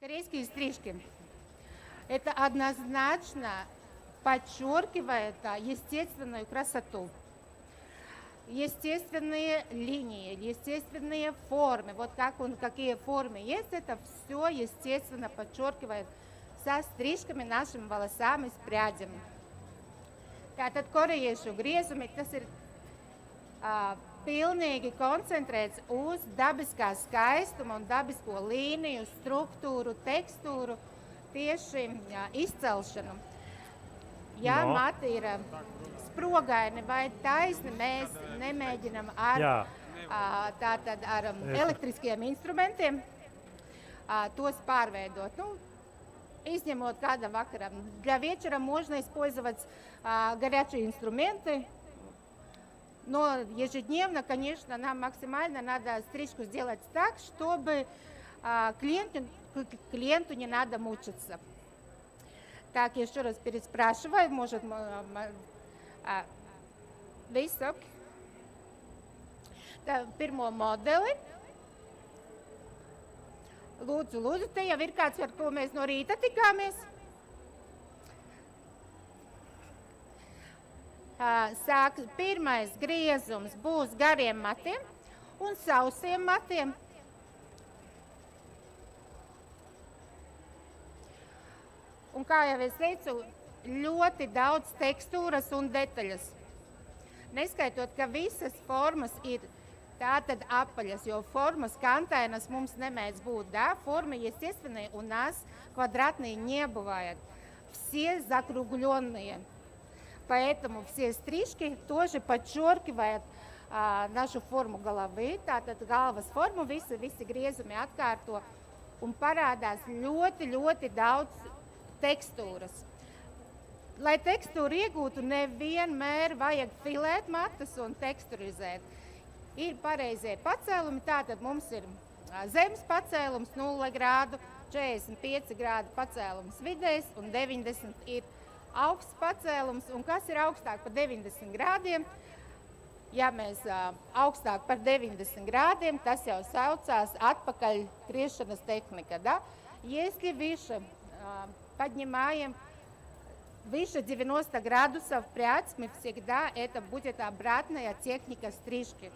Корейские стрижки. Это однозначно подчеркивает естественную красоту. Естественные линии, естественные формы. Вот какие формы есть, это все естественно подчеркивает со стрижками нашим волосам и с прядями. Tātad korejiešu griezumi, tas ir pilnīgi koncentrēts uz dabiskā skaistuma un dabisko līniju, struktūru, tekstūru, tieši izcelšanu. Ja mati ir sprogaini vai taisni, mēs nemēģinam ar elektriskiem instrumentiem tos pārveidot. Изнимут cada вакарам. Для вечера можно использовать горячие инструменты, но ежедневно, конечно, нам максимально надо стрижку сделать так, чтобы клиенту не надо мучиться. Так, еще раз переспрашиваю, может, висок. Pirmo modeli. Lūdzu, te jau ir kāds, ar ko mēs no rīta tikāmies. Pirmais griezums būs gariem matiem un sausiem matiem. Un kā jau es teicu, ļoti daudz tekstūras un detaļas. Neskaitot, ka visas formas ir tātad apaļas, jo формы скантайnas mums nemēdz būt, да? Формы естественные у нас квадратные не бывают. Все закругленные. Поэтому все стрижки тоже подчеркивают нашу форму головы. Tātad galvas formu visi griezumi atkārto un parādās ļoti daudz tekstūras. Lai tekstūru iegūtu, nevienmēr vajag filēt matus un teksturizēt. Ir pareizie pacēlumi, tātad mums ir zemes pacēlums 0 grādu, 45 grādu pacēlums vidējs un 90 ir augsts pacēlums. Un kas ir augstāk par 90 grādiem? Ja mēs augstāk par 90 grādiem, tas jau saucās atpakaļ griešanas tehnika. Да? Если выше поднимаем выше 90 градусов прядь, мы всегда это будет обратная техника стрижки.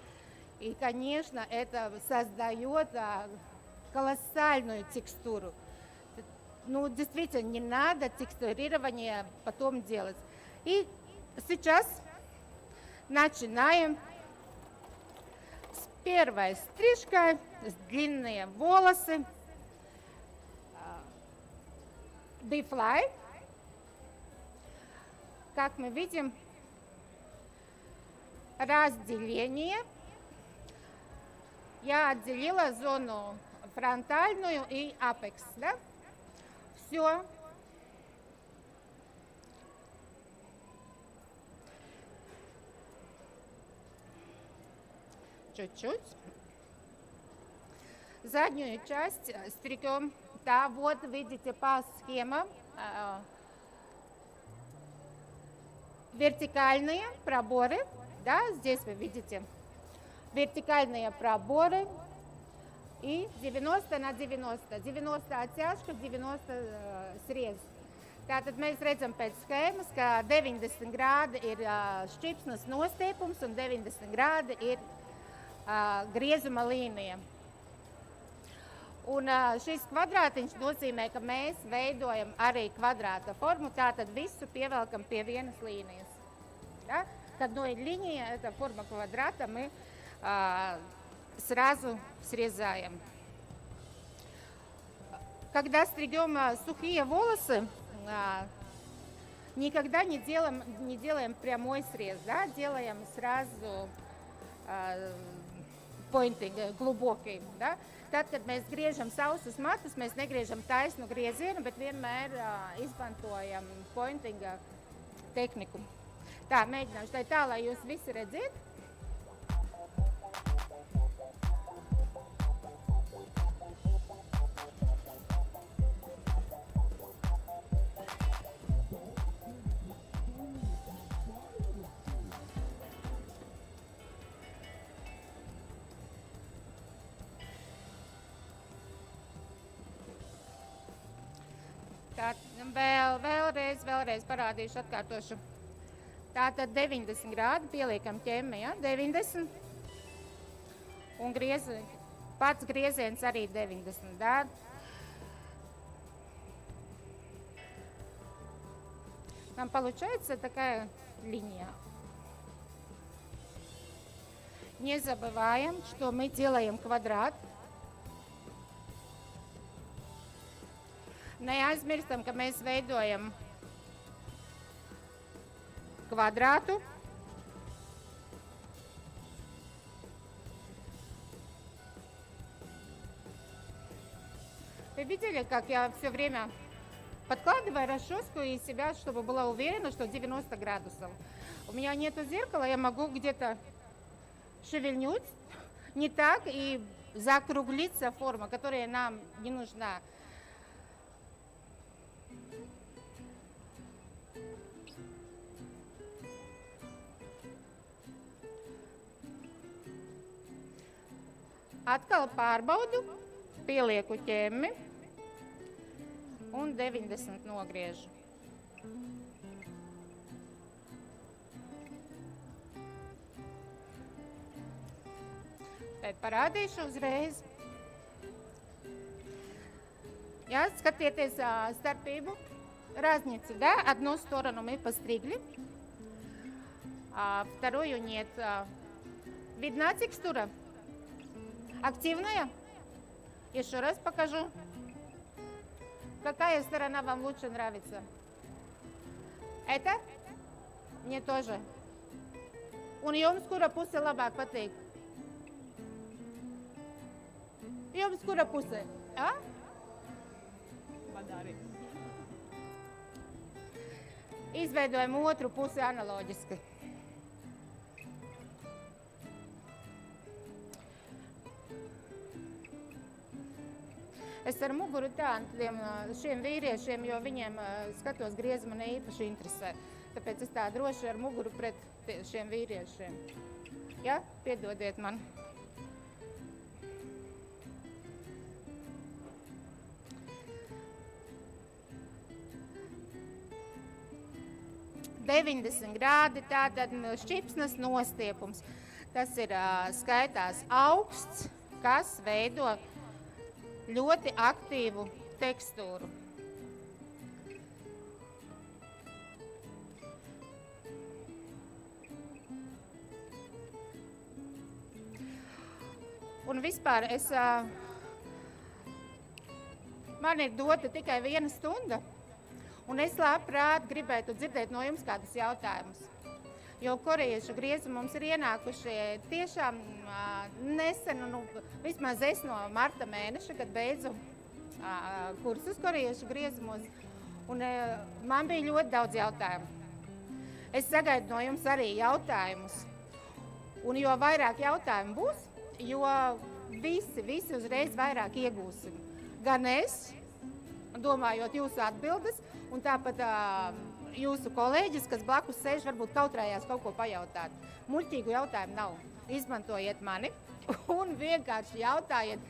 И, конечно, это создает колоссальную текстуру. Действительно, не надо текстурирование потом делать. И сейчас начинаем с первой стрижкой, с длинные волосы. B-fly. Как мы видим, разделение. Я отделила зону фронтальную и апекс, да? Все. Чуть-чуть. Заднюю часть стригем. Да, вот видите по схемам. Вертикальные проборы, да, здесь вы видите вертикальные проборы и 90 на 90, 90 оттяжка, 90 срез. Tātad mēs redzam pēc schēmas, ka 90 grādi ir šķipsnes nostiepums un 90 grādi ir griezuma līnija. Un šis kvadrātiņš nozīmē, ka mēs veidojam arī kvadrāta formu, tātad visu pievelkam pie vienas līnijas. Да? К одной линии, это форма квадрата, мы сразу срезаем. Когда стригем сухие волосы, никогда не делаем прямой срез, да? Делаем сразу pointing, glubokī. Da? Tad, kad mēs griežam sausus matus, mēs negriežam taisnu griezienu, bet vienmēr izmantojam pointinga tehniku. Tā, mēģināšu tā, lai jūs visi redziet. Tā, vēlreiz parādīšu, atkārtošu. Tātad 90 grādi pieliekam ķemmi, ja? 90. Un pats grieziens arī 90, да? Нам получается такая линия. Не забываем, что мы делаем квадрат. Neaizmirstam, ka mēs veidojam квадрату. Вы видели, как я все время подкладываю расческу из себя, чтобы была уверена, что 90 градусов. У меня нету зеркала, я могу где-то шевельнуть не так и закруглиться форма, которая нам не нужна. Atkal pārbaudu, pielieku ķemmi un 90 nogriežu. Tad parādīšu uzreiz. Ja, skatieties starpību, разницу, да? Одну сторону мы постригли, а вторую нет. Видна текстура? Активная? Еще раз покажу. Какая сторона вам лучше нравится? Это? Мне тоже. Un jums, kura puse labāk patīk? Jums, kura puse? A? Madari. Izveidojam otru pusi analoģiski. Es ar muguru šiem vīriešiem, jo viņiem skatos griezi man īpaši interesē. Tāpēc es tā droši ar muguru pret šiem vīriešiem. Ja? Piedodiet man. "90 grādi, tātad šķipsnes nostiepums. Tas ir skaitās augsts, kas veido ļoti aktīvu tekstūru. Un vispār man ir dota tikai 1 stunda, un es labprāt gribētu dzirdēt no jums kādus jautājumus. Jo korejiešu griezi mums ir ienākuši tiešām nesen, vismaz es no marta mēneša, kad beidzu kursus korejiešu griezumos, un man bija ļoti daudz jautājumu. Es sagaidu no jums arī jautājumus, un jo vairāk jautājumu būs, jo visi uzreiz vairāk iegūsim. Gan es, domājot jūsu atbildes, un tāpat jūsu kolēģis, kas blakus sēž, varbūt kautrējās kaut ko pajautāt. Muļķīgu jautājumu nav. Izmantojiet mani un vienkārši jautājiet,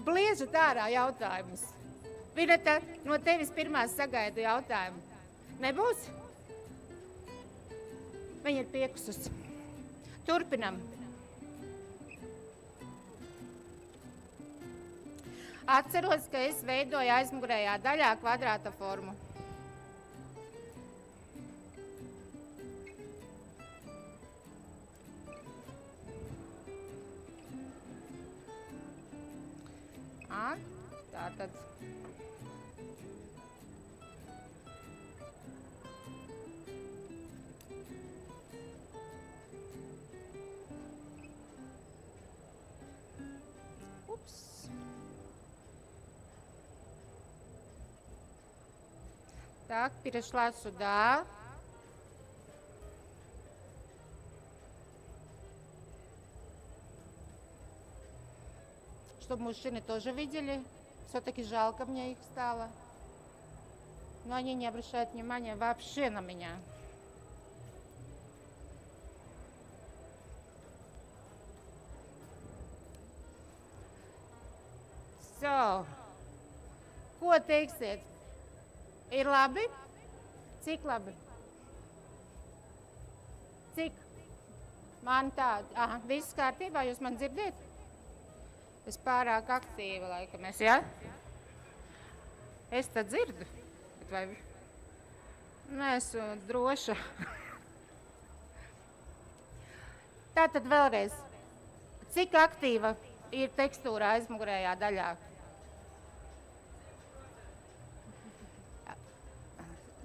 bliežat ārā jautājumus. Vineta, no tevis pirmās sagaidu jautājumu. Nebūs? Viņa ir piekusus. Turpinam. Atceros, ka es veidoju aizmugurējā daļā kvadrāta formu. Tātad. Ups. Так, перешла сюда. Чтобы мужчины тоже видели. Все-таки жалко мне их стало. Но они не обращают внимания вообще на меня. So, ko teiksiet? Ir labi? Cik labi? Cik? Man tā, viss kārtībā, jūs man dzirdiet? Es pārāk aktīva laikam, ja? Es tad dzirdu, bet vai neesmu droša. Tātad vēlreiz, cik aktīva ir tekstūra aizmugurējā daļā?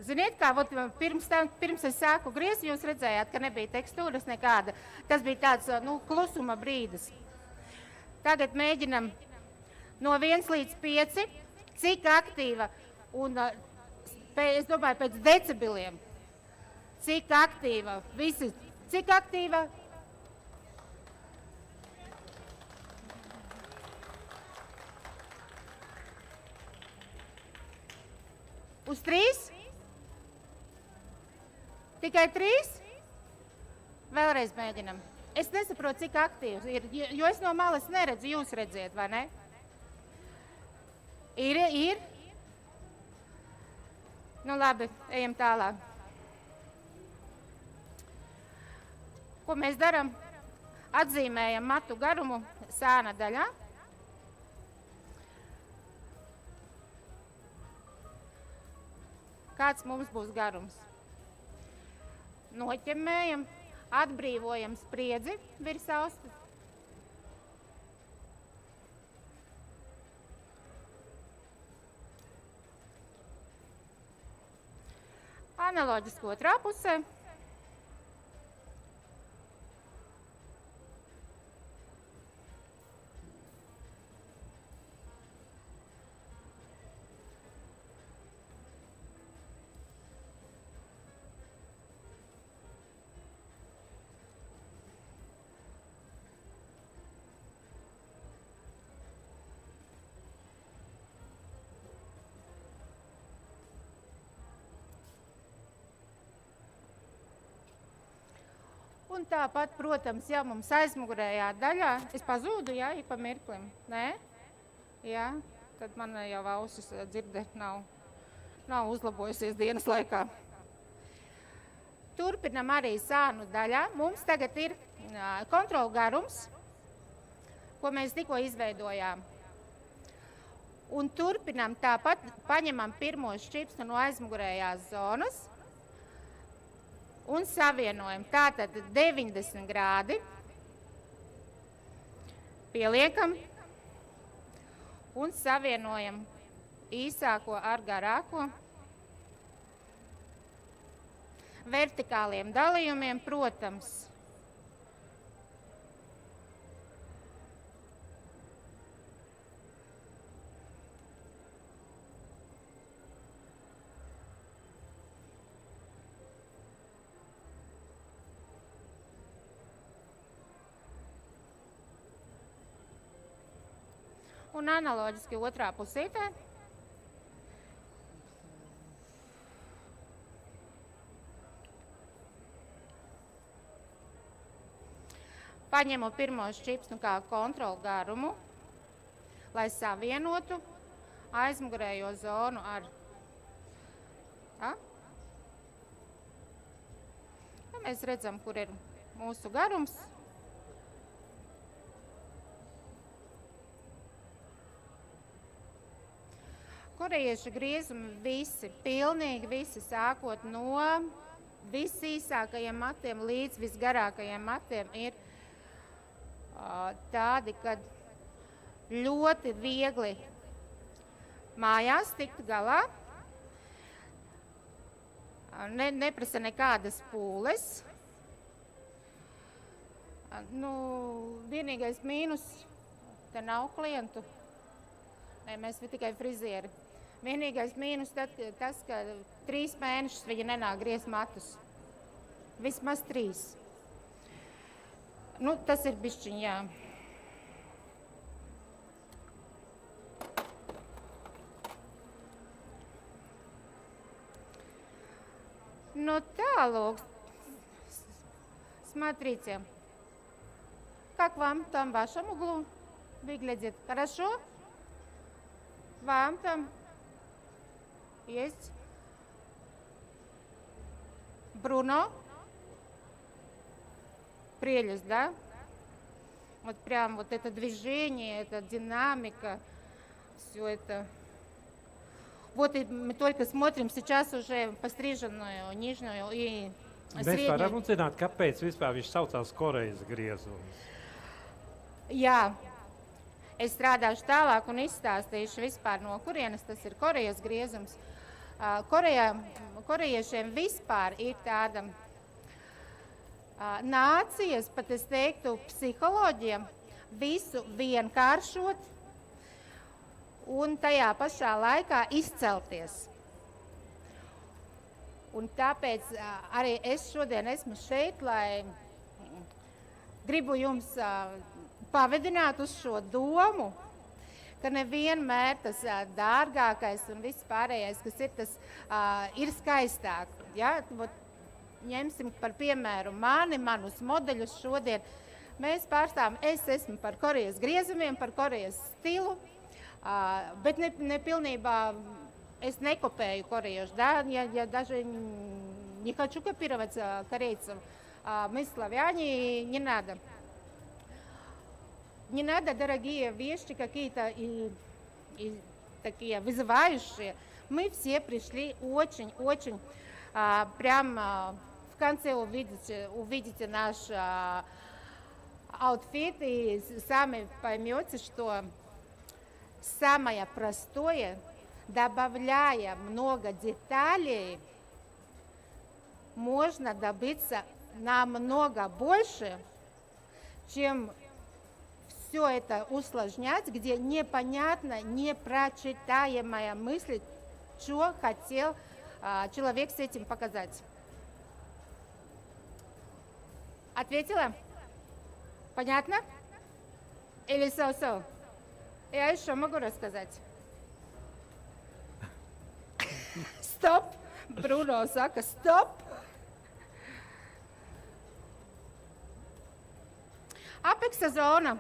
Ziniet, kā pirms es sāku griezt, jūs redzējāt, ka nebija tekstūras nekāda. Tas bija tāds klusuma brīdis. Tagad mēģinam no 1 līdz 5, cik aktīva, un es domāju pēc decibeliem, cik aktīva, visi, cik aktīva? Uz 3? Tikai 3? Vēlreiz mēģinam. Es nesaprotu, cik aktīvs ir, jo es no malas neredzu, jūs redziet, vai ne? Ir? Nu labi, ejam tālāk. Ko mēs darām? Atzīmējam matu garumu sāna daļā. Kāds mums būs garums? Noķemmējam, atbrīvojam spriedzi virs austas. Analoģiski otrā pusē. Un tāpat, protams, ja mums aizmugurējā daļā, es pazūdu, ja, ik pa mirklim, nē? Jā, tad man jau ausis dzirde nav uzlabojusies dienas laikā. Turpinam arī sānu daļā. Mums tagad ir kontrola garums, ko mēs tikko izveidojām. Un turpinam tāpat, paņemam pirmo šķipsnu no aizmugurējās zonas, un savienojam. Tātad 90 grādi. Pieliekam un savienojam īsāko ar garāko. Vertikāliem dalījumiem, protams. Un analoģiski otrā pusītē. Paņemu pirmo šķipsnu kā kontrolu garumu, lai savienotu aizmugurējo zonu ar. Mēs redzam, kur ir mūsu garums. Korejiešu griezumi visi, pilnīgi visi, sākot no visīsākajiem matiem līdz visgarākajiem matiem, ir tādi, kad ļoti viegli mājās tikt galā, neprasa nekādas pūles. Vienīgais mīnus, te nav klientu, mēs tikai frizieri. Vienīgais mīnus tas, ka 3 mēnešus viņa nenāk griezt matus. Vismaz 3. Tas ir bišķiņ, jā. Tālūk. Смотрите. Как вам там в вашем углу выглядит? Хорошо? Вам там есть Бруно. Прелесть, да? Вот прям вот это движение, эта динамика, все это. Вот и мы только смотрим сейчас уже постриженную, нижнюю и Mēs среднюю. varam zināt, kāpēc vispār viņš saucās Korejas griezums. Jā, es strādāšu tālāk un izstāstīšu vispār, no kurienes tas ir Korejas griezums. Korejiešiem vispār ir tāda nācijas, pat es teiktu, psiholoģija, visu vienkāršot un tajā pašā laikā izcelties. Un tāpēc arī es šodien esmu šeit, lai gribu jums pavedināt uz šo domu, ka nevienmēr tas dārgākais un viss pārējais, kas ir, tas ir skaistāk. Ja? Ņemsim par piemēru manus modeļus šodien. Mēs pārstāvam, es esmu par Korejas griezumiem, par Korejas stilu, bet ne pilnībā es некопею кореев, да, я даже не хочу копировать корейцев. Мы славяне, не надо. Не надо дорогие вещи какие-то и такие вызывающие. Мы все пришли очень прям в конце увидите наш аутфит и сами поймете, что самое простое, добавляя много деталей, можно добиться намного больше, чем все это усложнять, где непонятно, непрочитаемая мысль, что хотел человек с этим показать. Ответила? Понятно? Или so-so? Я еще могу рассказать. Stop! Bruno saka, stop! Apeksa zona.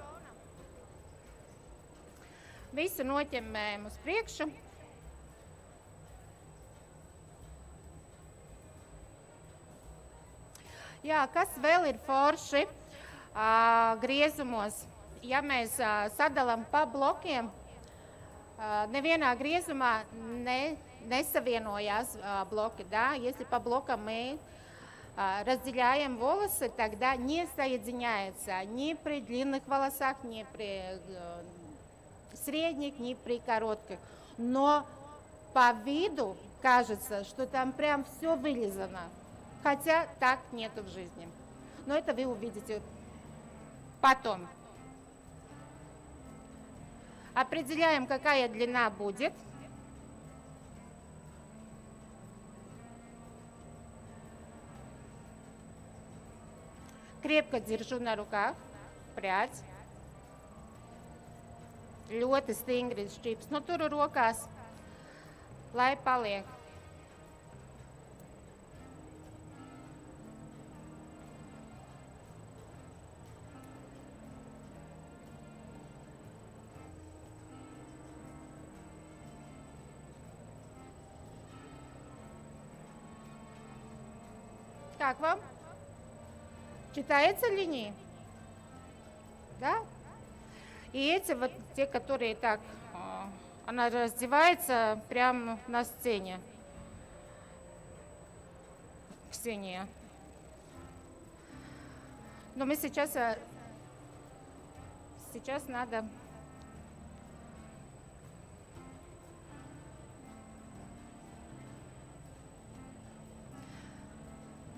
Visu noķemmējam uz priekšu. Jā, kas vēl ir forši griezumos? Ja mēs sadalām pa blokiem, nevienā griezumā несовенуясь блоки, да, если по блокам мы разделяем волосы, тогда не соединяется ни при длинных волосах, ни при средних, ни при коротких. Но по виду кажется, что там прям все вылизано, хотя так нету в жизни. Но это вы увидите потом. Определяем, какая длина будет. Крепко держу на руках прядь. Ļoti stingri šķips. Nu, turu rokās, lai paliek. Как вам? Читается линии? Да? И эти вот те, которые так, она раздевается прямо на сцене. Ксения. Но мы сейчас надо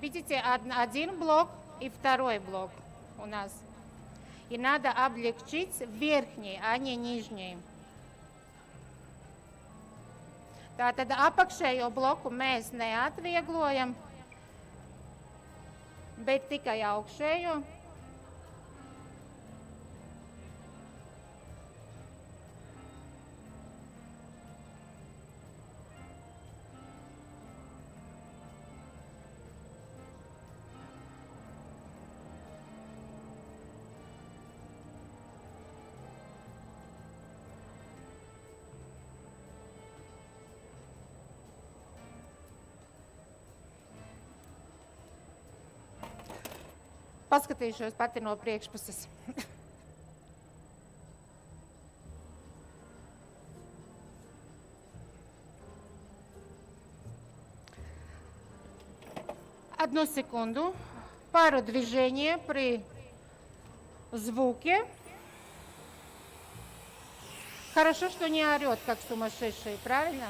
видите, один блок и второй блок у нас. И надо облегчить верхний, а не нижний. Tātad apakšējo bloku mēs neatvieglojam, bet tikai augšējo. paskatīšos pati no priekšpuses. Одну секунду. Пару движений при звуке. Хорошо, что не орёт, как сумасшедший, правильно?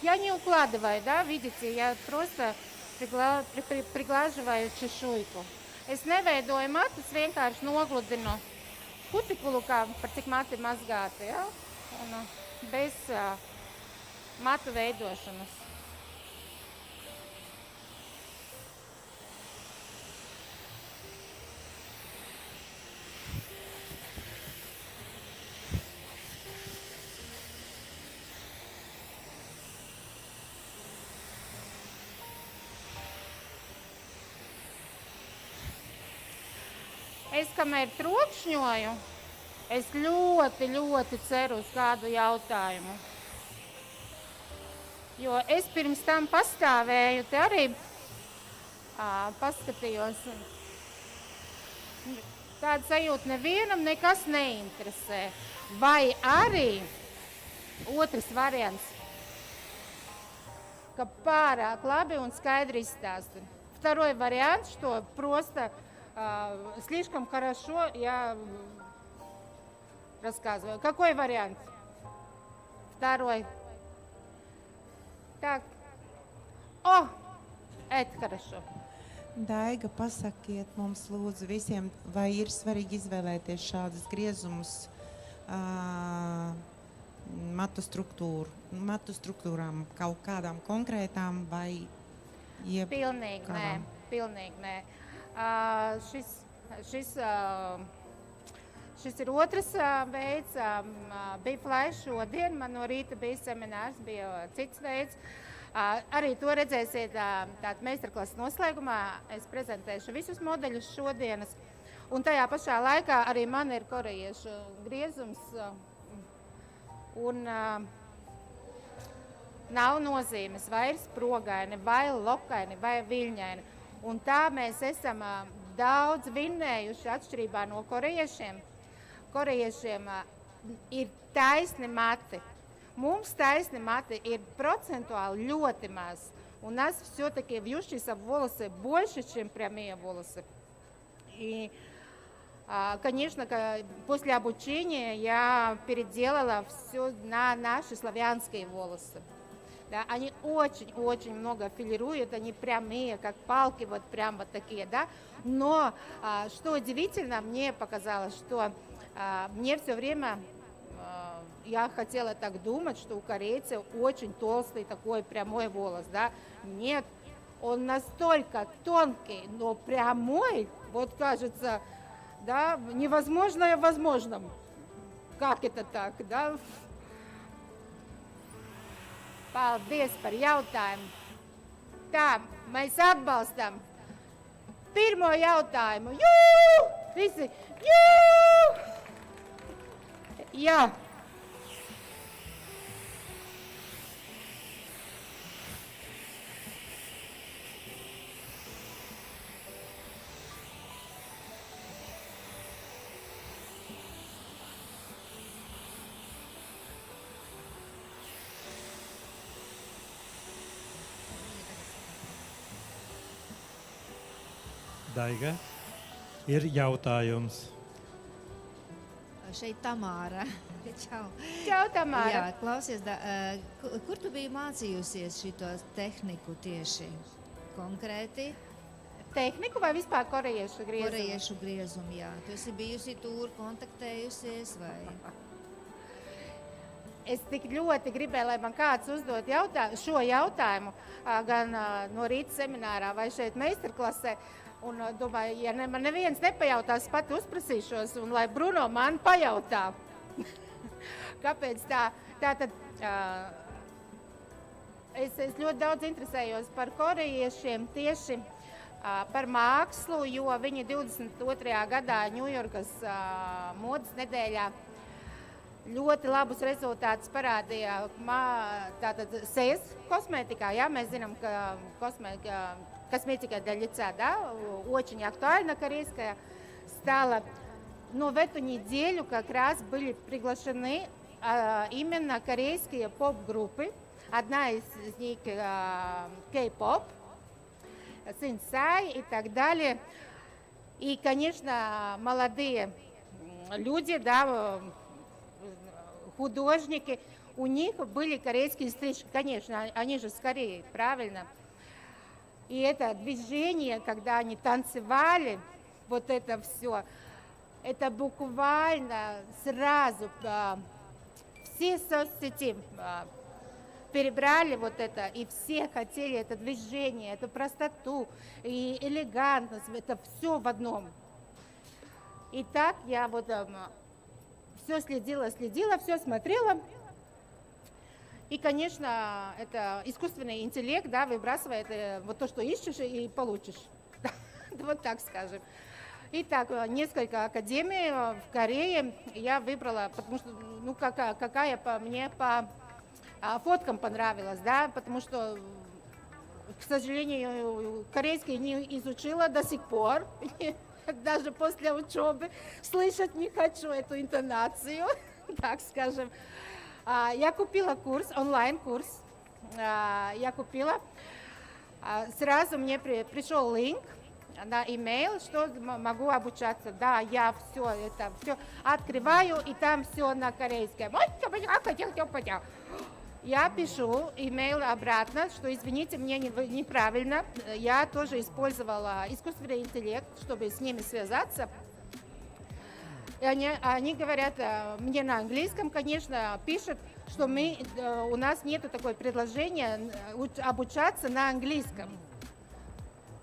Я не укладываю, да, видите, я просто приглаживаю češuiku. Es neveidoju matus, vienkārši nogludinu kutikulu, kā par cik mati mazgāti, ja? Un, bez matu veidošanas. Es, kamēr trokšņoju, es ļoti ceru uz kādu jautājumu. Jo es pirms tam pastāvēju, te arī paskatījos. Tāda sajūta nevienam nekas neinteresē. Vai arī otrs variants, ka pārāk labi un skaidri izstāsta. Второй вариант, что просто слишком хорошо я рассказываю. Какой вариант? Второй. Так. О, это хорошо. Daiga, pasakiet mums lūdzu visiem, vai ir svarīgi izvēlēties šādas griezumus matu struktūrām, kaut kādām konkrētām vai Pilnīgi nē, pilnīgi nē. Šis ir otrs veids. Bija flash šodien, man no rīta bija seminārs, bija cits veids. Arī to redzēsiet tātad meistarklases noslēgumā. Es prezentēšu visus modeļus šodienas. Un tajā pašā laikā arī man ir korejiešu griezums. Un nav nozīmes vairs sprogaini, vai lokaini, vai viļņaini. Un tā mēs esam daudz vinnējuši atšķirībā no korejiešiem. Korejiešiem ir taisni mati. Mums taisni mati ir процентуально ļoti maz. У нас все-таки вьющиеся волосы больше, чем прямые волосы. И, конечно, после обучения я переделала все на наши славянские волосы. Да, они очень много филируют, они прямые, как палки, вот прям вот такие, да. Но что удивительно, мне показалось, что мне все время, я хотела так думать, что у корейцев очень толстый такой прямой волос, да. Нет, он настолько тонкий, но прямой, вот кажется, да, невозможное возможным. Как это так, да? Paldies par jautājumu. Tā, mēs atbalstam pirmo jautājumu. Jū! Visi, jū! Jā. Daiga, ir jautājums. Šeit Tamāra. Čau. Čau, Tamāra. Jā, klausies, kur tu biji mācījusies šito tehniku tieši konkrēti? Tehniku vai vispār korejiešu griezumu? Korejiešu griezumu, jā. Tu esi bijusi tur, kontaktējusies vai? Es tik ļoti gribēju, lai man kāds uzdod šo jautājumu, gan no rīta seminārā vai šeit meistarklasē. Un domāju, ja man neviens nepajautās, pat uzprasīšos, un lai Bruno man pajautā. Kāpēc tā? Tātad es ļoti daudz interesējos par korejiešiem tieši par mākslu, jo viņi 22. gadā Ņujorkas modes nedēļā ļoti labus rezultātus парадия tātad sejas косметикā. Ja? Mēs zinām, ka косметика для лица, да, очень актуальна корейская стала. Но в эту неделю как раз были приглашены именно корейские поп-группы. Одна из них K-pop, Синсай и так далее. И, конечно, молодые люди, да, художники, у них были корейские стрижки. Конечно, они же с Кореи, правильно? И это движение, когда они танцевали, вот это все, это буквально сразу все соцсети перебрали вот это, и все хотели это движение, эту простоту и элегантность, это все в одном. И так я вот все следила, все смотрела. И, конечно, это искусственный интеллект, да, выбрасывает вот то, что ищешь, и получишь. Вот так скажем. Итак, несколько академий в Корее я выбрала, потому что, ну, какая мне по фоткам понравилась, да, потому что, к сожалению, корейский не изучила до сих пор, даже после учебы, слышать не хочу эту интонацию, так скажем. Я купила курс, онлайн-курс, я купила, сразу мне пришел линк на имейл, что могу обучаться. Да, я все это все открываю, и там все на корейском. Я пишу имейл обратно, что извините, мне неправильно. Я тоже использовала искусственный интеллект, чтобы с ними связаться. И они говорят мне на английском, конечно, пишут, что у нас нет такого предложения обучаться на английском.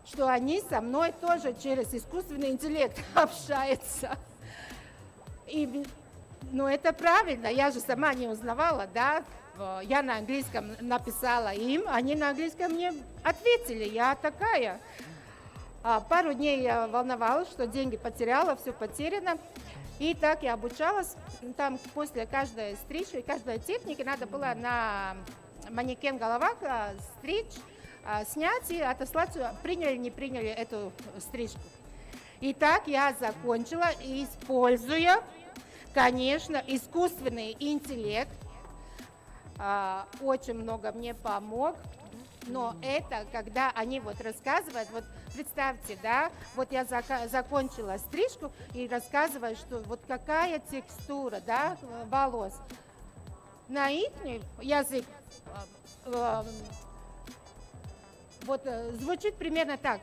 Что они со мной тоже через искусственный интеллект общаются. Ну, это правильно, я же сама не узнавала, да. Я на английском написала им, они на английском мне ответили, я такая. Пару дней я волновалась, что деньги потеряла, все потеряно. И так я обучалась. Там после каждой стрижки, каждой техники надо было на манекен головах стричь, снять и отослать, приняли, не приняли эту стрижку. И так я закончила, используя, конечно, искусственный интеллект. Очень много мне помог. Но это, когда они вот рассказывают, вот представьте, да, вот я закончила стрижку и рассказываю, что вот какая текстура, да, волос. На их язык вот звучит примерно так.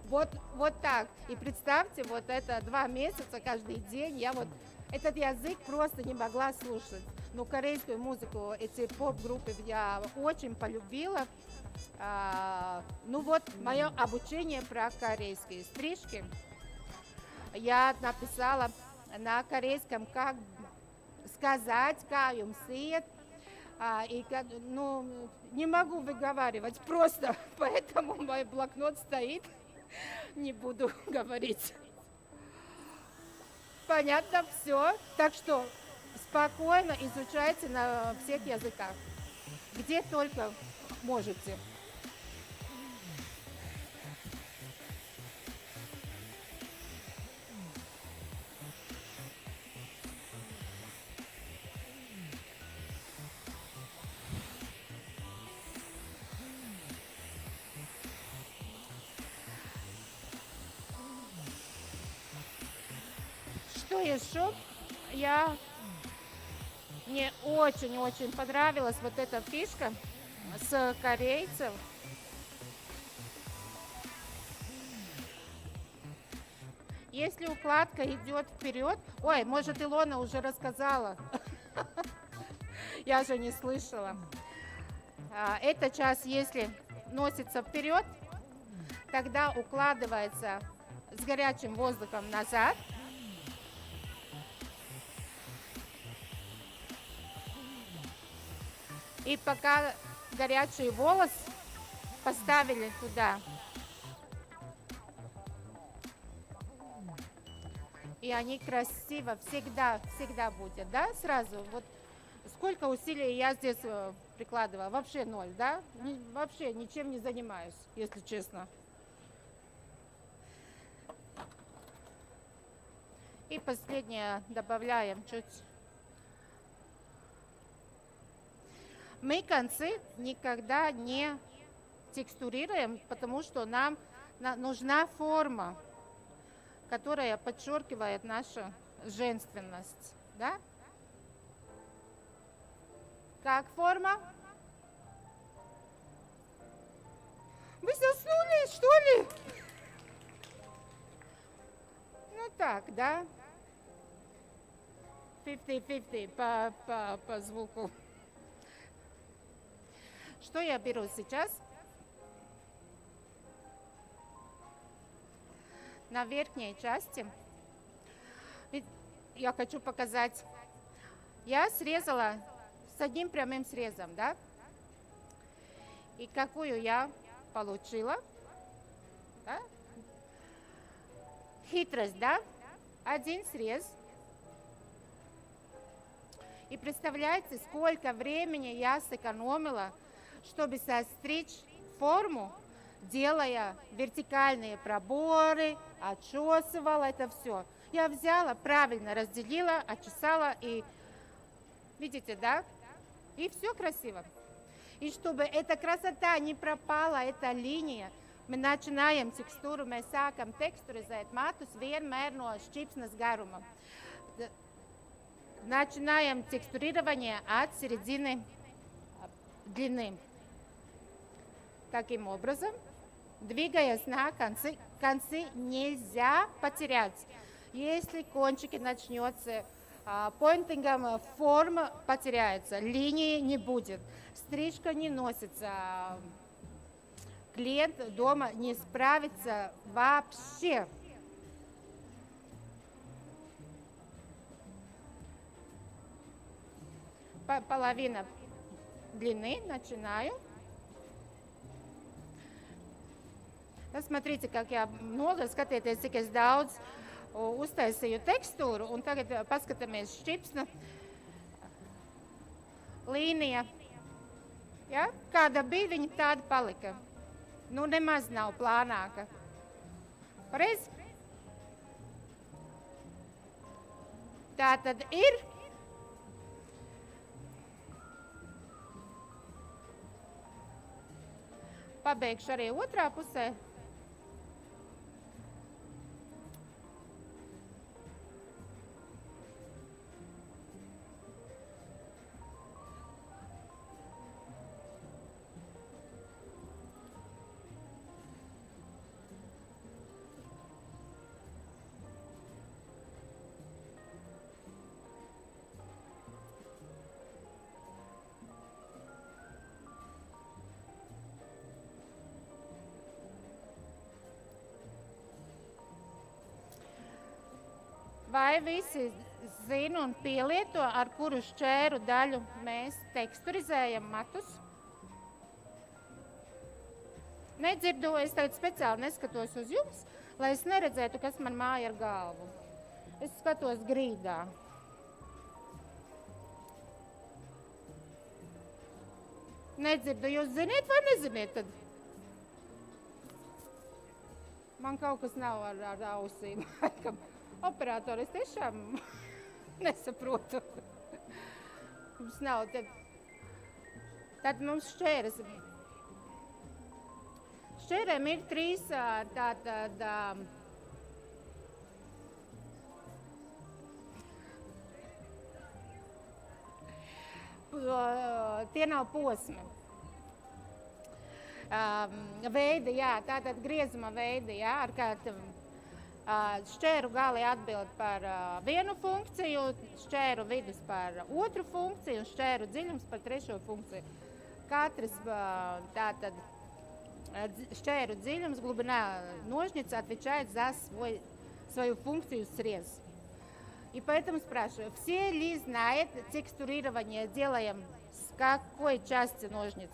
Вот так. И представьте, вот это 2 месяца каждый день я вот этот язык просто не могла слушать. Но корейскую музыку, эти поп-группы я очень полюбила. Ну вот, мое обучение про корейские стрижки. Я написала на корейском, как сказать, каем сет. И, ну, не могу выговаривать просто, поэтому мой блокнот стоит. Не буду говорить. Понятно все. Так что спокойно изучайте на всех языках, где только можете. Что еще? Мне очень-очень понравилась вот эта фишка с корейцев. Если укладка идет вперед, ой, может, Илона уже рассказала, я же не слышала. Эта часть, если носится вперед, тогда укладывается с горячим воздухом назад. И пока горячий волос поставили туда. И они красиво всегда будут, да, сразу. Вот сколько усилий я здесь прикладывала? Вообще ноль, да? Вообще ничем не занимаюсь, если честно. И последнее добавляем чуть. Мы концы никогда не текстурируем, потому что нам нужна форма, которая подчеркивает нашу женственность, да? Как форма? Вы заснули, что ли? Ну так, да? 50-50 по звуку. Что я беру сейчас? На верхней части. Я хочу показать. Я срезала с одним прямым срезом, да? И какую я получила? Да? Хитрость, да? Один срез. И представляете, сколько времени я сэкономила, чтобы состричь форму, делая вертикальные проборы, отчесывала это все. Я взяла, правильно разделила, отчесала и, видите, да? И все красиво. И чтобы эта красота не пропала, эта линия, мы начинаем текстуру, мы sākam teksturizēt matus vienmēr no šķipsnes garuma. Начинаем текстурирование от середины длины. Таким образом, двигаясь на концы нельзя потерять. Если кончики начнется поинтингом, форма потеряется, линии не будет, стрижка не носится, клиент дома не справится вообще. Половина длины начинаю. Смотрите, как я много, skatieties, cik es daudz uztaisīju tekstūru, un tagad paskatāmies šķipsna līnija. Ja? Kāda bija, viņa tāda palika. Nu, nemaz nav plānāka. Pareizi? Tā tad ir. Pabeigšu arī otrā pusē. Vai visi zina un pielieto, ar kuru šķēru daļu mēs teksturizējam matus? Nedzirdu, es tagad speciāli neskatos uz jums, lai es neredzētu, kas man māja ar galvu. Es skatos grīdā. Nedzirdu, jūs ziniet vai neziniet tad? Man kaut kas nav ar ausīm. Operatori, es tiešām nesaprotu. Mums nav. Tad mums šķēres. Šķērēm ir trīs tātad tie nav posmi. Veidi, jā, tātad griezuma veidi, jā, ar kādu šķēru gali atbild par vienu funkciju, šķēru vidus par otru funkciju un šķēru dziļums par trešo funkciju. Katrs tātад šķēru dziļums, глубина ножницы отвечает за свою функцию срез. И поэтому спрашиваю, все ли знают, текстурирование делаем С какой части ножниц?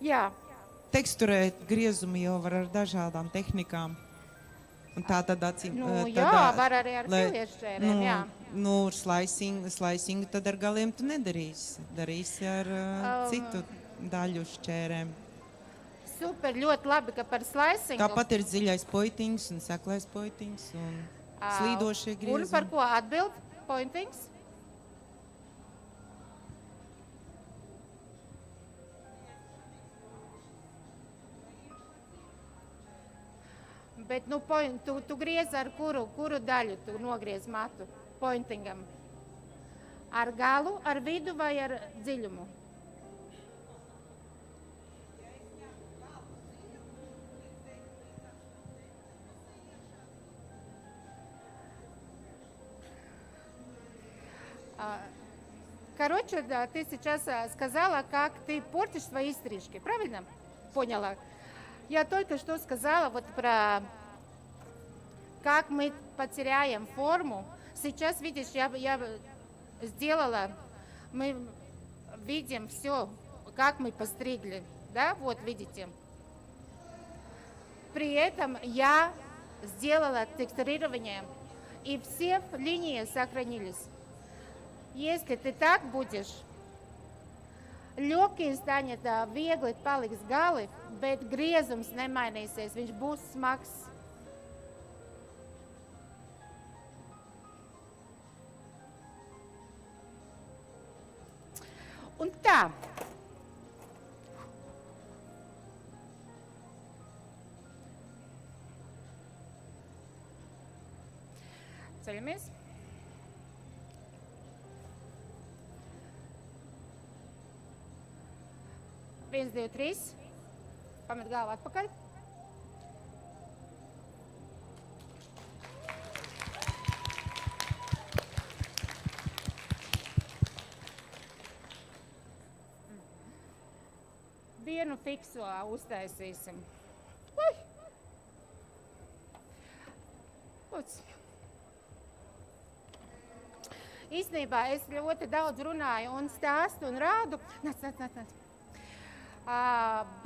Jā, Teksturēt griezumu jau var ar dažādām tehnikām. Un tā tad acīm... jā, var arī ar piliešķēriem, jā. Slicing tad ar galiem tu nedarīsi. Darīsi ar citu daļu šķērēm. Super, ļoti labi, ka par slicingu. Tāpat ir dziļais pointings un seklais pointings un slīdošie griezumi. Un par ko atbild pointings? Bet, tu griez ar kuru daļu tu nogriez matu pointingam? Ar galu, ar vidu vai ar dziļumu? Короче, да, ты сейчас сказала, как ты портишь свои стрижки, правильно? Поняла. Я только что сказала вот про как мы потеряем форму. Сейчас, видишь, я сделала, мы видим все, как мы постригли, да, вот видите. При этом я сделала текстурирование, и все линии сохранились. Если ты так будешь, ļokies станет viegli paliks gali, bet griezums nemainīsies, viņš būs smags. Un tā. Ceļamies. Viens, divi, trīs. Pamet galvu atpakaļ. Vienu fiksu uztaisīsim. Ui! Lūdzu. Īstenībā es ļoti daudz runāju un stāstu un rādu. Nāc.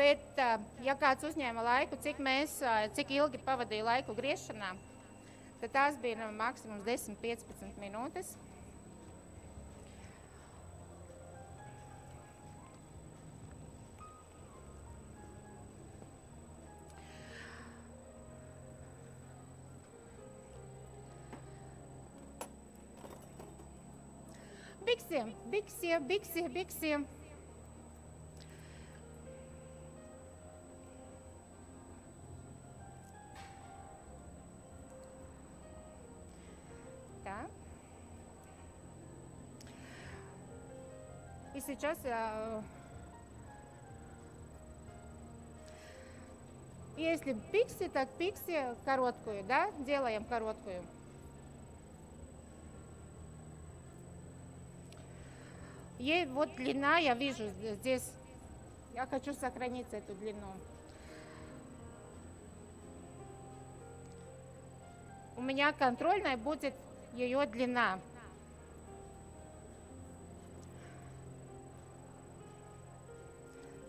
Bet, ja kāds uzņēma laiku, cik ilgi pavadīja laiku griešanā, tad tās bija maksimums 10-15 minūtes. Biksiem. И сейчас если пикси, так пикси короткую, да? Делаем короткую. Ей вот длина, я вижу здесь. Я хочу сохранить эту длину. У меня контрольная будет ее длина.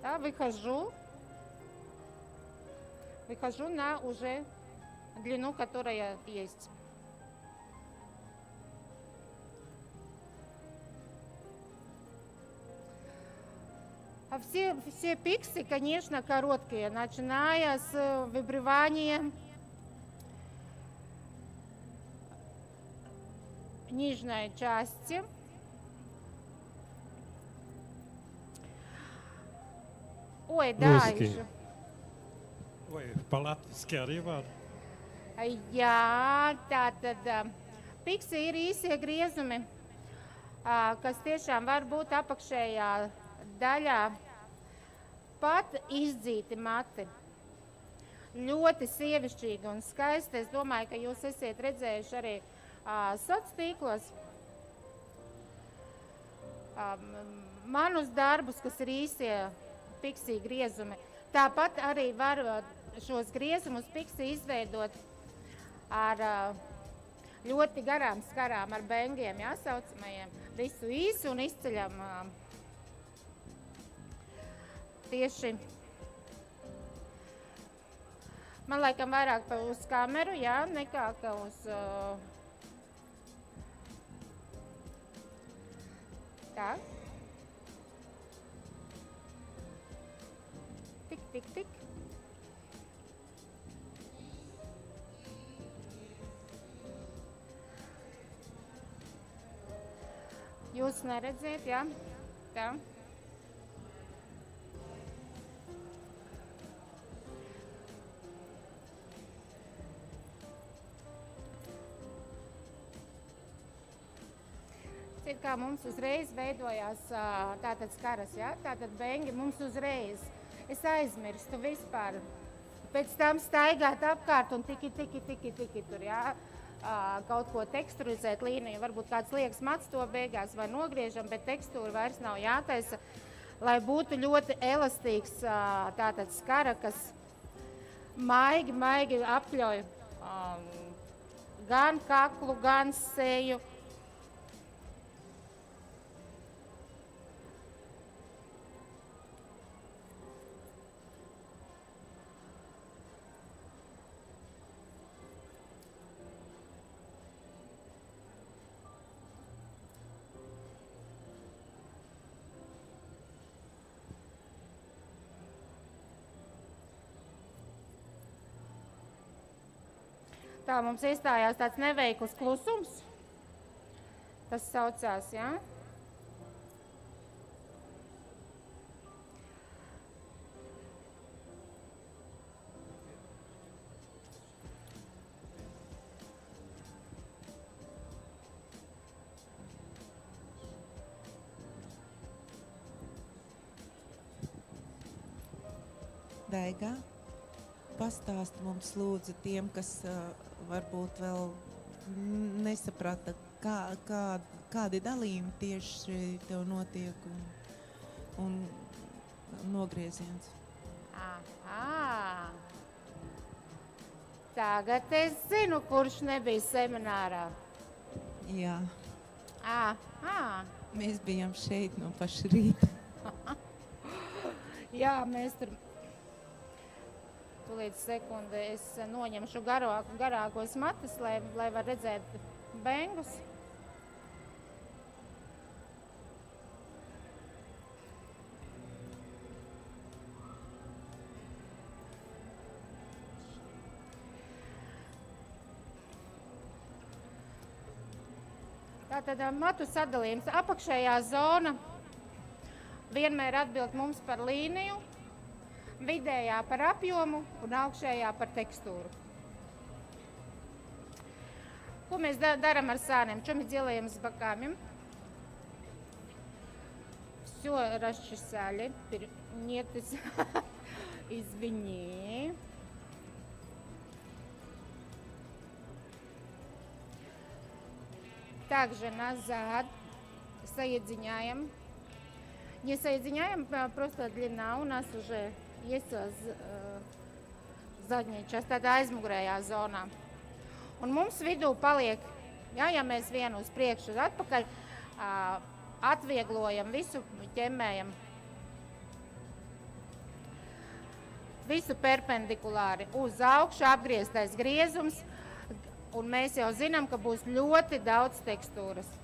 Да, выхожу на уже длину, которая есть. А все пиксы, конечно, короткие, начиная с выбривания нижней части. Oi, da, Lūdzu, vai pa-latviski arī var? Jā, tātad piksi ir īsie griezumi, kas tiešām var būt apakšējā daļā pat izdzīti mati. Ļoti sievišķīgi un skaisti. Es domāju, ka jūs esiet redzējuši arī sociālos tīklos. manus darbus, kas ir īsie piksī griezumi. Tāpat arī var šos griezumus piksī izveidot ar ļoti garām skarām, ar bengiem, saucamajiem. Visu īsu un izceļam tieši, man laikam vairāk uz kameru, nekā uz tā. Tik. Jūs neredziet, jā? Tā. Kā mums uzreiz veidojās tātad skaras, tātad bengi mums uzreiz. Es aizmirstu vispār. Pēc tam staigāt apkārt un tiki tur, kaut ko teksturizēt līniju. Varbūt kāds liekas mats to beigās vai nogriežam, bet tekstūra vairs nav jātaisa, lai būtu ļoti elastīgs tātad skara, kas maigi apļauj gan kaklu, gan seju. Tā mums iestājās tāds neveikls klusums. Tas saucās, Daiga, pastāst mums lūdzu tiem, kas varbūt vēl nesaprata, kādi dalījumi tieši tev notiek un nogrieziens. Tagad es zinu, kurš nebija seminārā. Jā. Mēs bijām šeit no paša rīta. Jā, mēs tur... Līdz sekundi es noņemšu garākos matus, lai var redzēt bengus. Tātad matu sadalījums. Apakšējā zona vienmēr atbild mums par līniju, vidējā par apjomu un augšējā par tekstūru. Ko mēs darām ar sāniem? Чем мы делаем с боками? Все расчесали. Нет, извини. Также назад соединяем. Не соединяем, просто длина у нас уже есть задняя часть, tāda aizmugurējā zonā. Un mums vidū paliek, ja mēs vienu uz priekšu un atpakaļ, atvieglojam visu, ķemmējam visu perpendikulāri uz augšu, apgrieztais griezums, un mēs jau zinām, ka būs ļoti daudz tekstūras.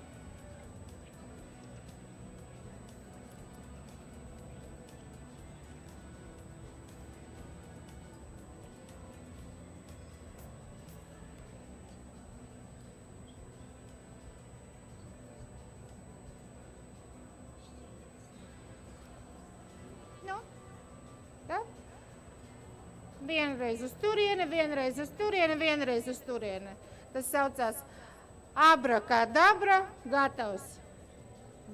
Vienreiz uz turieni, vienreiz uz turieni, vienreiz uz turieni. Tas saucās abrakadabra, gatavs.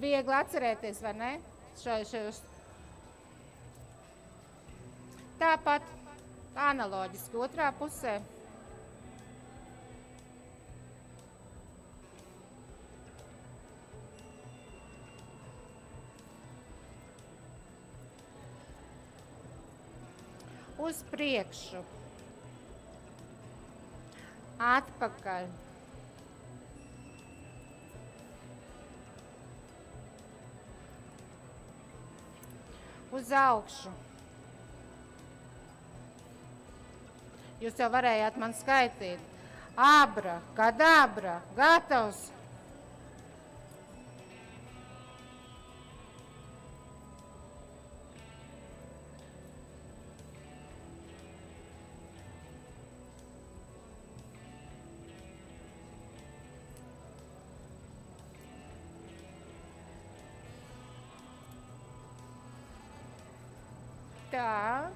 Viegli atcerēties, vai ne? Tāpat analoģiski otrā pusē. uz priekšu, atpakaļ, uz augšu. Jūs jau varējāt man skaitīt. Abra, kadabra, gatavs. Tā.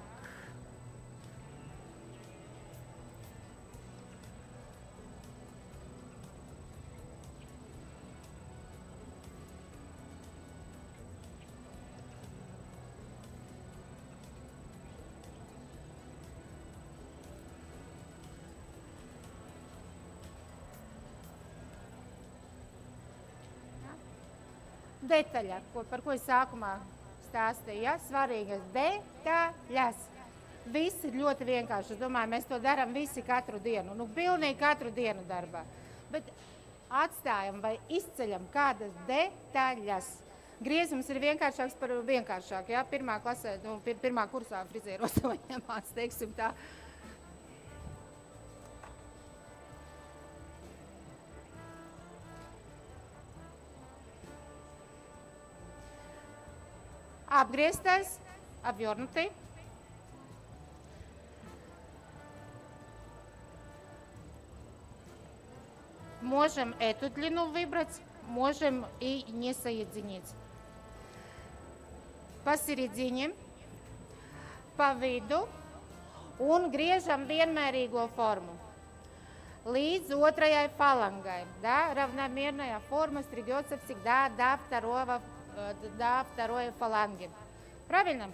Detaļa, par ko es sākumā stāstīju, ja? Svarīgas detaļas. Viss ir ļoti vienkārši. Es domāju, mēs to darām visi katru dienu. Nu, pilnīgi katru dienu darbā. Bet atstājam vai izceļam kādas detaļas. Griezums ir vienkāršāks par vienkāršāk. Ja? Pirmā klasē, pirmā kursā frizieros to ņemās, teiksim tā. Обгрестай, обвернутый. Можем эту длину выбрать, можем и не соединить. Посередине, по виду un griežam vienmērīgo formu. Līdz otrajai фаланgai. Да? Равномерная форма стригется всегда до второй фаланги. Правильно?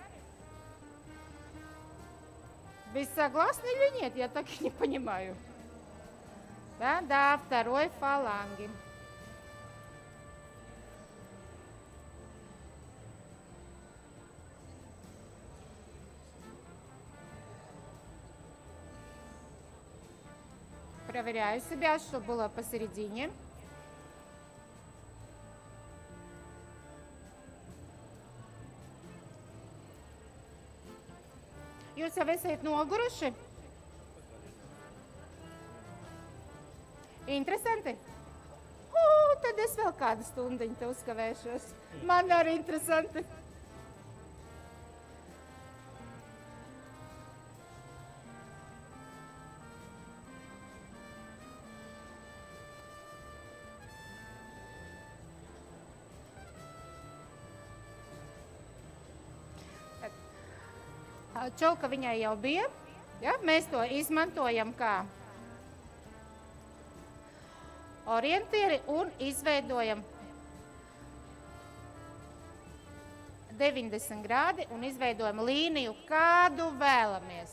Вы согласны или нет? Я так и не понимаю. Да, до второй фаланги. Проверяю себя, чтобы было посередине. Jūs jau esat noguruši? Interesanti? Tad es vēl kādu stundiņu te uzkavēšos. Man arī interesanti. Čolka viņai jau bija, ja? Mēs to izmantojam kā orientieri un izveidojam 90 grādi un izveidojam līniju, kādu vēlamies.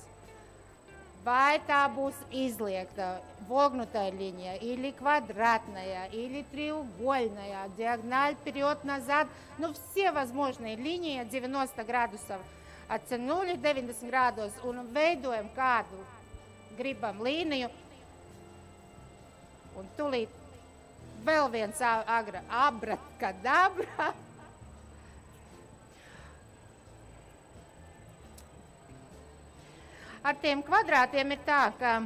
Vai tā būs излегта, вогнутая линия, или квадратная, или треугольная, диагональ вперед-назад. Ну, все возможные линии 90 градусов. Atceļ 90 grādos un veidojam kādu gribam līniju. Un tūlīt vēl viens abrakadabra. Ar tiem kvadrātiem ir tā, ka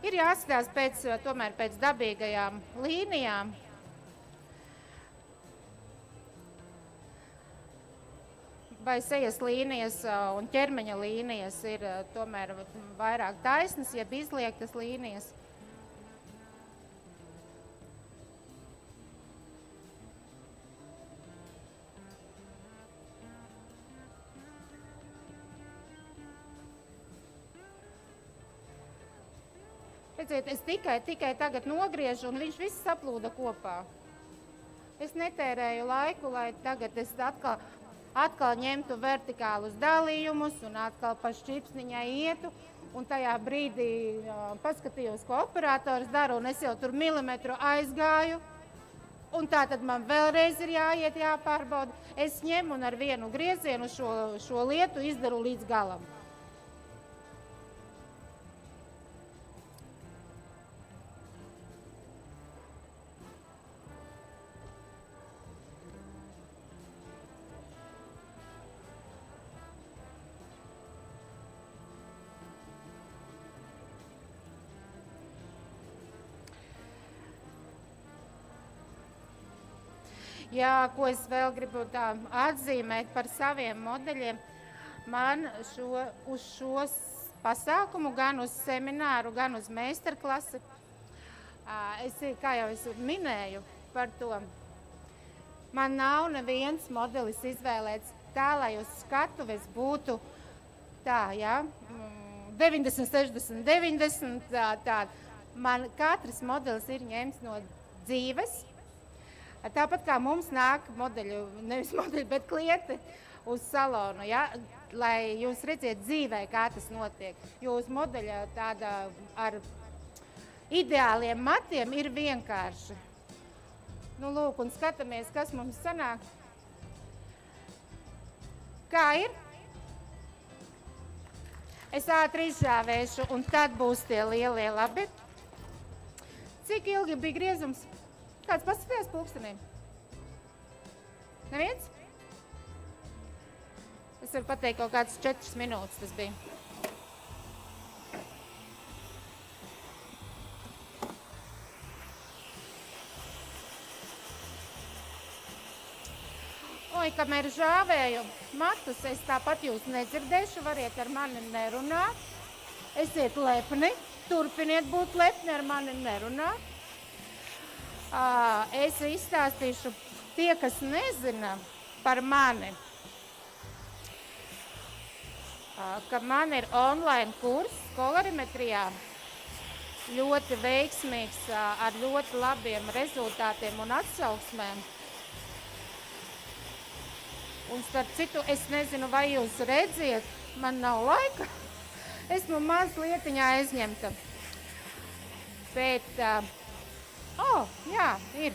ir jāskatās tomēr pēc dabīgajām līnijām. Vai sejas līnijas un ķermeņa līnijas ir tomēr vairāk taisnas, jeb izliektas līnijas. Redziet, es tikai tagad nogriežu un viņš viss saplūda kopā. Es netērēju laiku, lai tagad es atkal ņemtu vertikālus dalījumus un atkal pa šķipsniņai ietu. Un tajā brīdī paskatījos, ko operators dara, un es jau tur milimetru aizgāju. Un tā tad man vēlreiz ir jāiet, jāpārbauda. Es ņemu un ar vienu griezienu šo lietu izdaru līdz galam. Jā, ko es vēl gribu tā atzīmēt par saviem modeļiem, man uz šo pasākumu, gan uz semināru, gan uz meistarklasi, kā jau es minēju par to, man nav neviens modelis izvēlēts tā, lai uz skatuves būtu tā, jā, 90, 60, 90, tā. Man katrs modelis ir ņemts no dzīves. Tāpat kā mums nāk nevis modeļi, bet klienti uz salonu, ja? Lai jūs redziet dzīvē, kā tas notiek. Jo uz modeļa tāda ar ideāliem matiem ir vienkārši. Nu, lūk, un skatāmies, kas mums sanāk. Kā ir? Es ātri izžāvēšu, un tad būs tie lielie labi. Cik ilgi bija griezums? Kāds paskatījās pulkstenī? Neviens? Es varu pateikt, kaut kāds 4 minūtes tas bija. Oi, kamēr žāvēju matus, es tāpat jūs nedzirdēšu, variet ar mani nerunāt. Esiet lepni, turpiniet būt lepni, ar mani nerunāt. Es izstāstīšu tie, kas nezina par mani, ka man ir online kurs kolorimetrijā, ļoti veiksmīgs, ar ļoti labiem rezultātiem un atsauksmēm. Un starp citu, es nezinu, vai jūs redziet, man nav laika, esmu mazlietiņā aizņemta. Bet, jā, ir.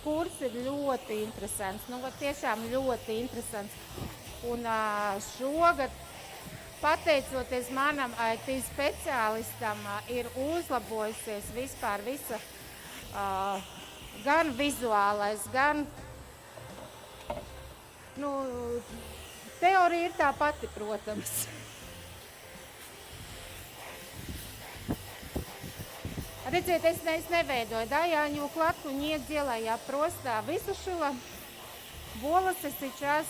Kurs ir ļoti interesants, tiešām ļoti interesants. Un šogad, pateicoties manam IT speciālistam, ir uzlabojusies vispār visa, gan vizuālais, gan, teorija ir tā pati, protams. Redziet, es neveidoju, да, я укладку не делаю, я просто высушила волосы, сейчас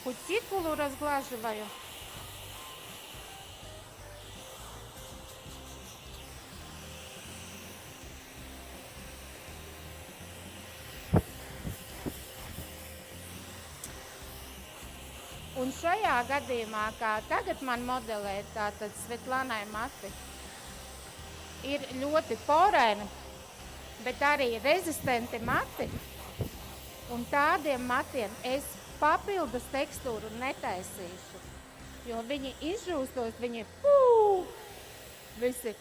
кутикулу разглаживаю. Un šajā gadījumā, kā tagad man modelē, tātad Svetlanai mati, ir ļoti porēni, bet arī rezistenti mati. Un tādiem matiem es papildus tekstūru netaisīšu, jo viņi izžūstos, viņi visi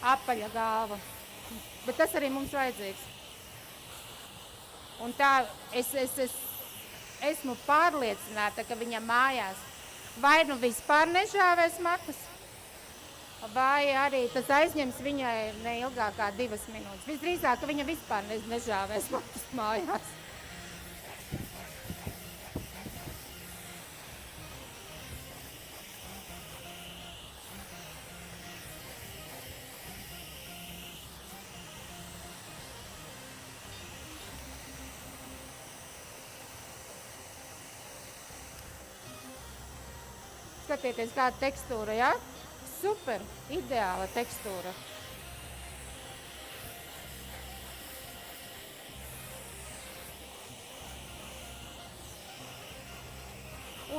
apaļa galva. Bet tas arī mums vajadzīgs. Un tā esmu pārliecināta, ka viņa mājās vai nu vispār nežāvēs matus, vai arī tas aizņems viņai neilgāk kā 2 minūtes. Visdrīzāk, ka viņa vispār nežāvēs matus mājās. Skatieties, kāda tekstūra, jā? Super, ideāla tekstūra.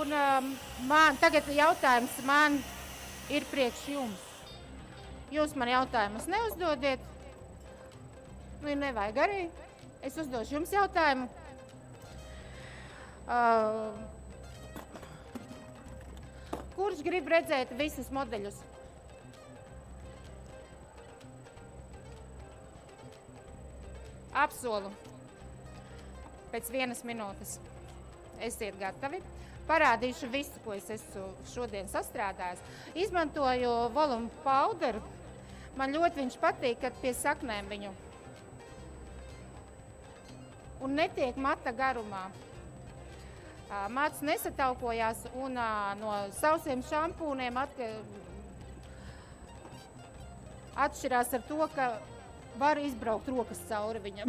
Un tagad jautājums man ir priekš jums. Jūs man jautājumus neuzdodiet. Nevajag arī. Es uzdošu jums jautājumu. Kurš grib redzēt visus modeļus? Apsolu. Pēc 1 minūtes. Esiet gatavi. Parādīšu visu, ko es esmu šodien sastrādājis. Izmantoju volumu powderu. Man ļoti viņš patīk, kad pie saknēm viņu. Un netiek mata garumā. Mats nesataukojās un no sausiem šampūniem atšķirās ar to, ka var izbraukt rokas cauri viņam.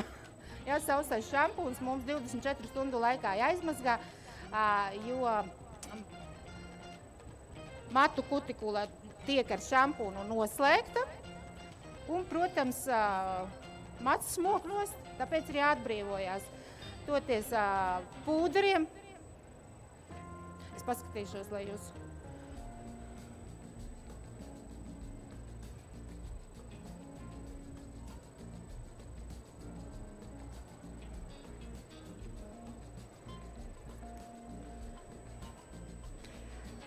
Ja sausais šampūns mums 24 stundu laikā jāizmazgā, jo matu kutikula tiek ar šampūnu noslēgta. Un, protams, mats smok nost, tāpēc ir jāatbrīvojās. Toties pūderiem. Es paskatīšos, lai jūs...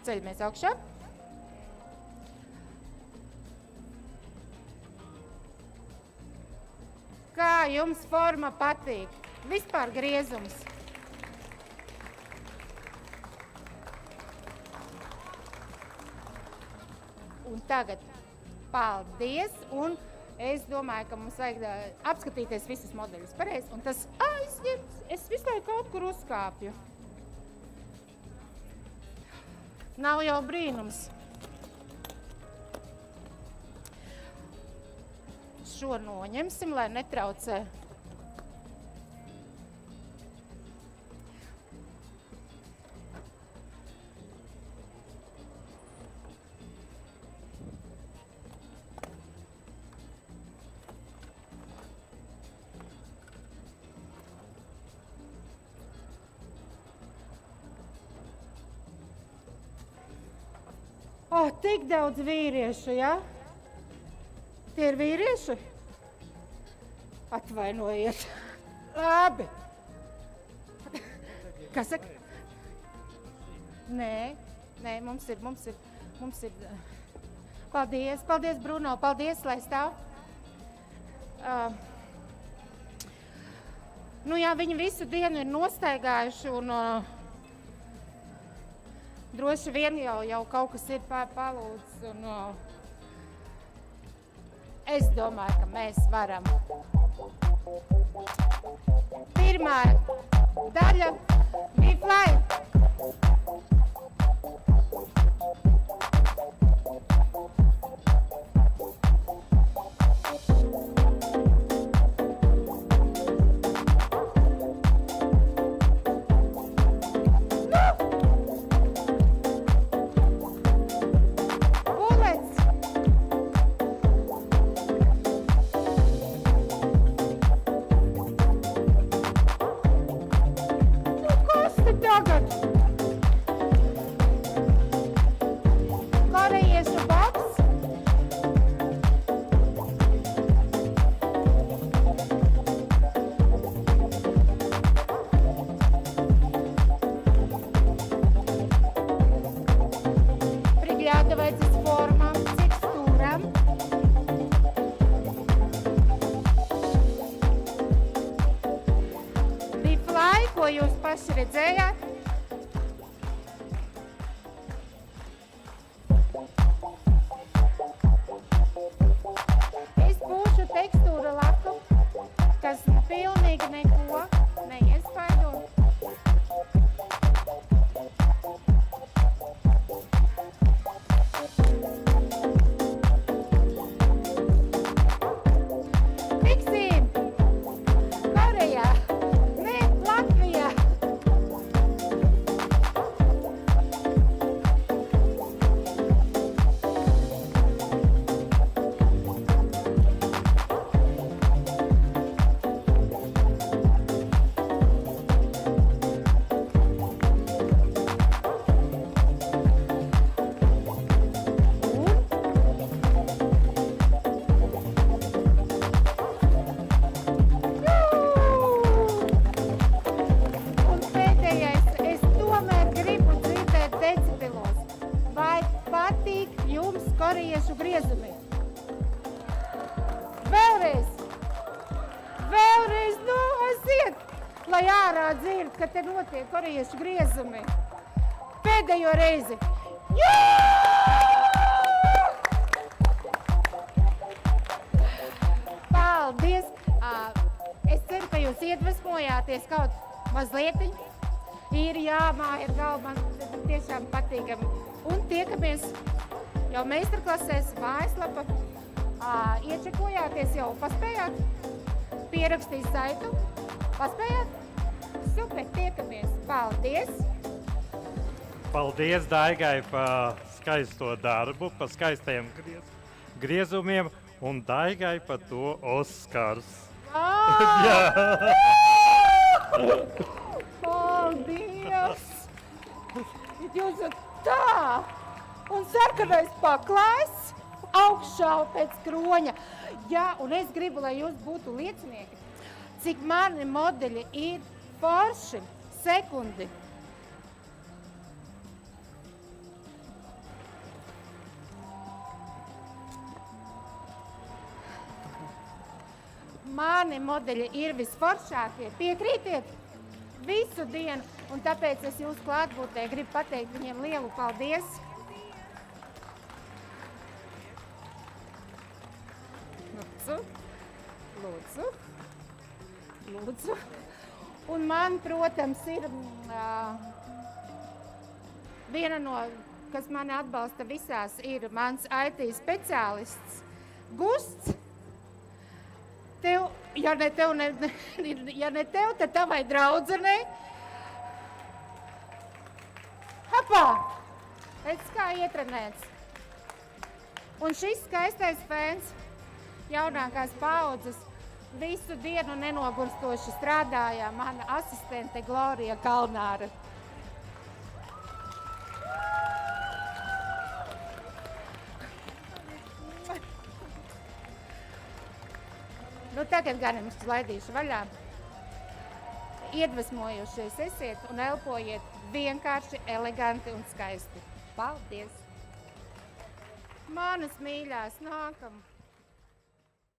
Ceļamies augšā. Kā jums forma patīk? Vispār griezums. Un tagad paldies, un es domāju, ka mums vajag apskatīties visus modeļus pareizi, un tas aizņems, es visu laiku kaut kur uzkāpju. Nav jau brīnums. Šo noņemsim, lai netraucē. Tik daudz vīriešu, ja? Tie ir vīrieši? Atvainojiet. Labi. Kas saka? Nē, mums ir. Paldies, Bruno, paldies, lai stāv. Nu jā, viņi visu dienu ir nostaigājuši un droši vien jau kaut kas ir palūdz. Un, es domāju, ka mēs varam. Pirmā daļa bija fly. Ko jūs paši redzējāt? Es būšu tekstūra laku, kas pilnīgi neko neiespaido. Tiksim Korejā, ne Latvijā. dzird, ka te notiek korejiešu griezumi. Pēdējo reizi. Jā! Paldies! Es ceru, ka jūs iedvesmojāties kaut mazlietiņ. Ir jāmāja galva, man tiešām patīkami. Un tiekamies jau meistarklasēs, mājaslapa. Iečekojāties jau, paspējāt? Pierakstīt saitu? Paspējāt? Super, tiekamies. Paldies! Paldies Daigai par skaisto darbu, par skaistajiem griezumiem un Daigai par to Oskars. Paldies! Jūs esat tā! Un sarkanais paklājs augšā pēc kroņa. Jā, un es gribu, lai jūs būtu liecinieki, cik mani modeļi ir forši. Sekundi. Mani modeļi ir visforšākie. Piekrītiet visu dienu, un tāpēc es jūs klātbūtē gribu pateikt viņiem lielu paldies. Lūdzu. Lūdzu. Un man, protams, ir viena no, kas mani atbalsta visās, ir mans IT speciālists Gusts. Tev, ja ne tev, tad tavai draudzenei. Hapā! Redz, kā ietrenēts. Un šis skaistais fēns, jaunākās paaudzes, visu dienu nenogurstoši strādāja mana asistente Glorija Kalnāra. Nu, tagad gan jums laidīšu vaļā. Iedvesmojušies esiet un elpojiet vienkārši, eleganti un skaisti. Paldies! Manas mīļās, nākam!